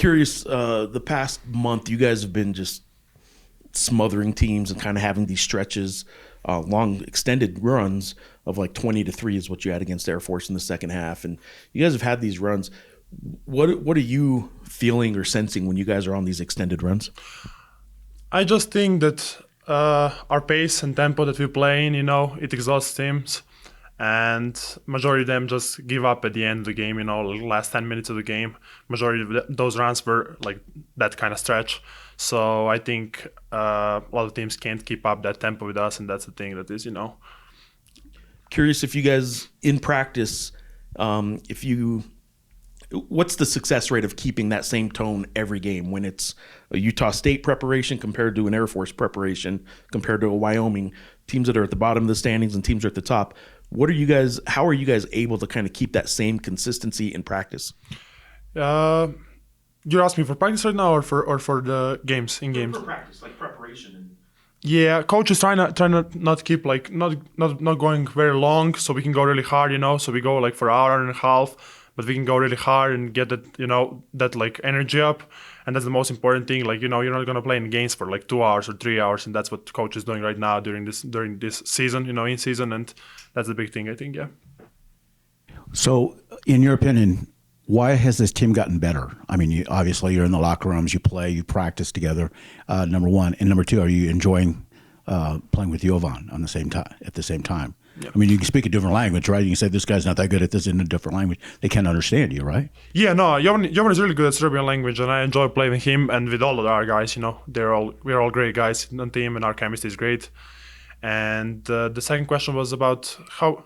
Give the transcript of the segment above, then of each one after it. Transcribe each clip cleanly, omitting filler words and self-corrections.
curious, the past month, you guys have been just smothering teams and kind of having these stretches, long extended runs of like 20-3 is what you had against Air Force in the second half. And you guys have had these runs. What are you feeling or sensing when you guys are on these extended runs? I just think that our pace and tempo that we play in, it exhausts teams. And majority of them just give up at the end of the game, last 10 minutes of the game. Majority of those runs were like that kind of stretch. So I think a lot of teams can't keep up that tempo with us, and that's the thing that is, Curious if you guys, in practice, what's the success rate of keeping that same tone every game when it's a Utah State preparation compared to an Air Force preparation compared to a Wyoming, teams that are at the bottom of the standings and teams are at the top? How are you guys able to kind of keep that same consistency in practice? You're asking for practice right now or for the games in games? For practice, like preparation. Yeah, coach is trying to not keep like not going very long, so we can go really hard, so we go like for an hour and a half, but we can go really hard and get that that like energy up, and that's the most important thing. Like you're not gonna play in games for like 2 hours or 3 hours, and that's what coach is doing right now during this season, in season, and that's the big thing, I think. Yeah. So, in your opinion, why has this team gotten better? I mean, obviously you're in the locker rooms, you play, you practice together. Number one, and number two, are you enjoying playing with Jovan at the same time? Yeah. I mean, you can speak a different language, right? You can say this guy's not that good at this in a different language. They can't understand you, right? Yeah, no, Jovan is really good at Serbian language, and I enjoy playing with him and with all of our guys. We're all great guys on the team, and our chemistry is great. And the second question was about how.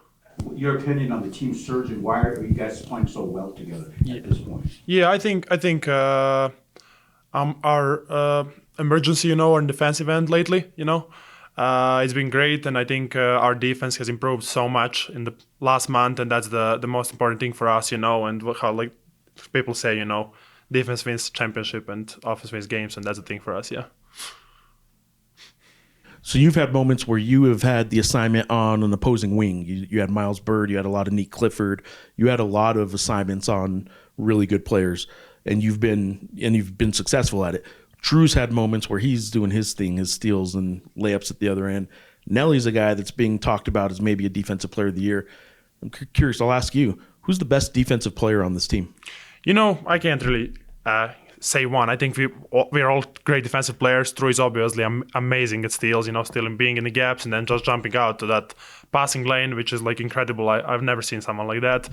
Your opinion on the team surge and why are you guys playing so well together at this point? Yeah, I think our emergency, on defensive end lately, it's been great, and I think our defense has improved so much in the last month, and that's the most important thing for us, and how like people say, defense wins championship and offense wins games, and that's the thing for us, yeah. So you've had moments where you have had the assignment on an opposing wing. You had Miles Bird, you had a lot of Nick Clifford, you had a lot of assignments on really good players, and you've been successful at it. Drew's had moments where he's doing his thing, his steals and layups at the other end. Nelly's a guy that's being talked about as maybe a defensive player of the year. I'm curious, I'll ask you, who's the best defensive player on this team? I can't really say one. I think we're all great defensive players. Drew is obviously amazing at steals, stealing, being in the gaps, and then just jumping out to that passing lane, which is like incredible. I've never seen someone like that.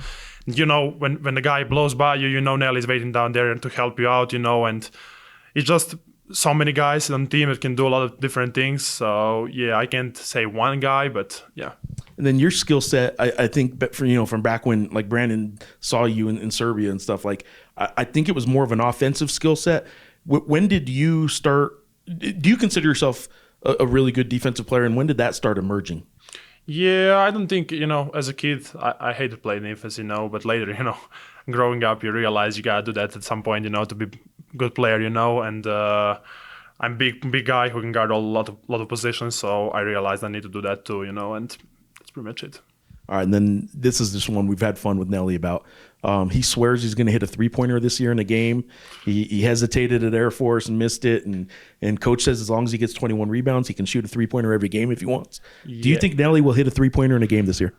When the guy blows by you, Nelly's waiting down there to help you out, and it's just so many guys on the team that can do a lot of different things. So yeah, I can't say one guy, but yeah. And then your skill set, I think, from back when like Brandon saw you in Serbia and stuff, like I think it was more of an offensive skill set. When did you start? Do you consider yourself a really good defensive player, and when did that start emerging? Yeah, I don't think, as a kid, I hated playing defense, but later, growing up, you realize you gotta do that at some point, to be a good player, and I'm big guy who can guard a lot of positions, so I realized I need to do that too, and that's pretty much it. All right, and then this is just one we've had fun with Nelly about. He swears he's going to hit a three-pointer this year in a game. He hesitated at Air Force and missed it, and coach says as long as he gets 21 rebounds, he can shoot a three-pointer every game if he wants. Yeah. Do you think Nelly will hit a three-pointer in a game this year?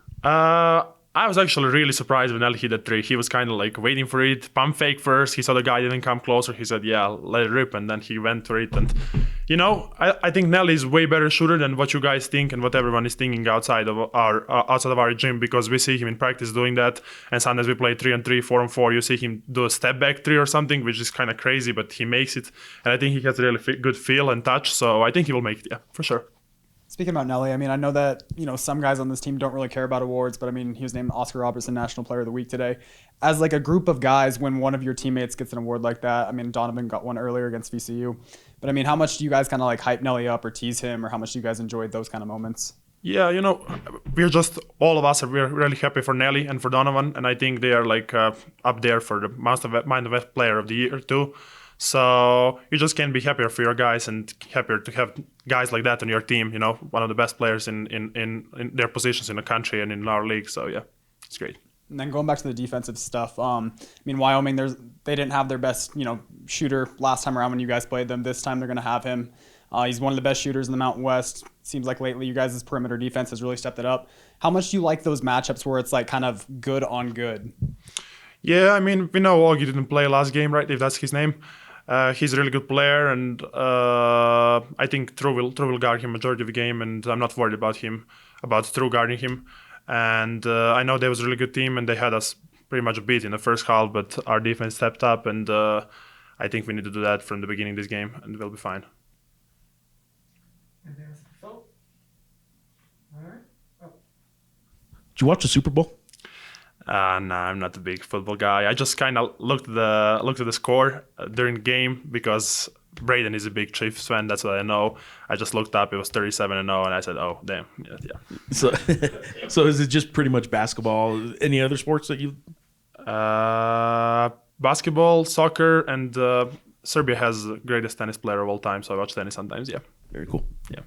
I was actually really surprised when Nelly hit that three. He was kind of like waiting for it, pump fake first. He saw the guy didn't come closer. He said, yeah, let it rip, and then he went for it. And, I think Nelly is way better shooter than what you guys think and what everyone is thinking outside of our gym, because we see him in practice doing that, and sometimes we play 3-on-3, 4-on-4. You see him do a step back three or something, which is kind of crazy, but he makes it, and I think he has a really good feel and touch, so I think he will make it, yeah, for sure. Speaking about Nelly, I know that, some guys on this team don't really care about awards, but he was named Oscar Robertson National Player of the Week today. As like a group of guys, when one of your teammates gets an award like that, Donovan got one earlier against VCU, but how much do you guys kind of like hype Nelly up or tease him, or how much do you guys enjoyed those kind of moments? Yeah, we're just, all of us we're really happy for Nelly and for Donovan, and I think they are like up there for the Mind of Best Player of the Year too. So you just can't be happier for your guys and happier to have guys like that on your team, one of the best players in their positions in the country and in our league. So yeah, it's great. And then going back to the defensive stuff, Wyoming, they didn't have their best, shooter last time around when you guys played them. This time they're going to have him. He's one of the best shooters in the Mountain West. Seems like lately you guys' perimeter defense has really stepped it up. How much do you like those matchups where it's like kind of good on good? Yeah, I mean, we know Augie didn't play last game, right? If that's his name. He's a really good player, and I think True will guard him majority of the game, and I'm not worried about True guarding him. And I know they was a really good team, and they had us pretty much beat in the first half, but our defense stepped up, and I think we need to do that from the beginning of this game, and we'll be fine. Did you watch the Super Bowl? Nah, I'm not a big football guy. I just kind of looked at the score during the game because Braden is a big Chiefs fan. That's what I know. I just looked up. It was 37-0, and I said, "Oh, damn, yeah." So, so is it just pretty much basketball? Any other sports that you? Basketball, soccer, and Serbia has the greatest tennis player of all time. So I watch tennis sometimes. Yeah. Very cool. Yeah.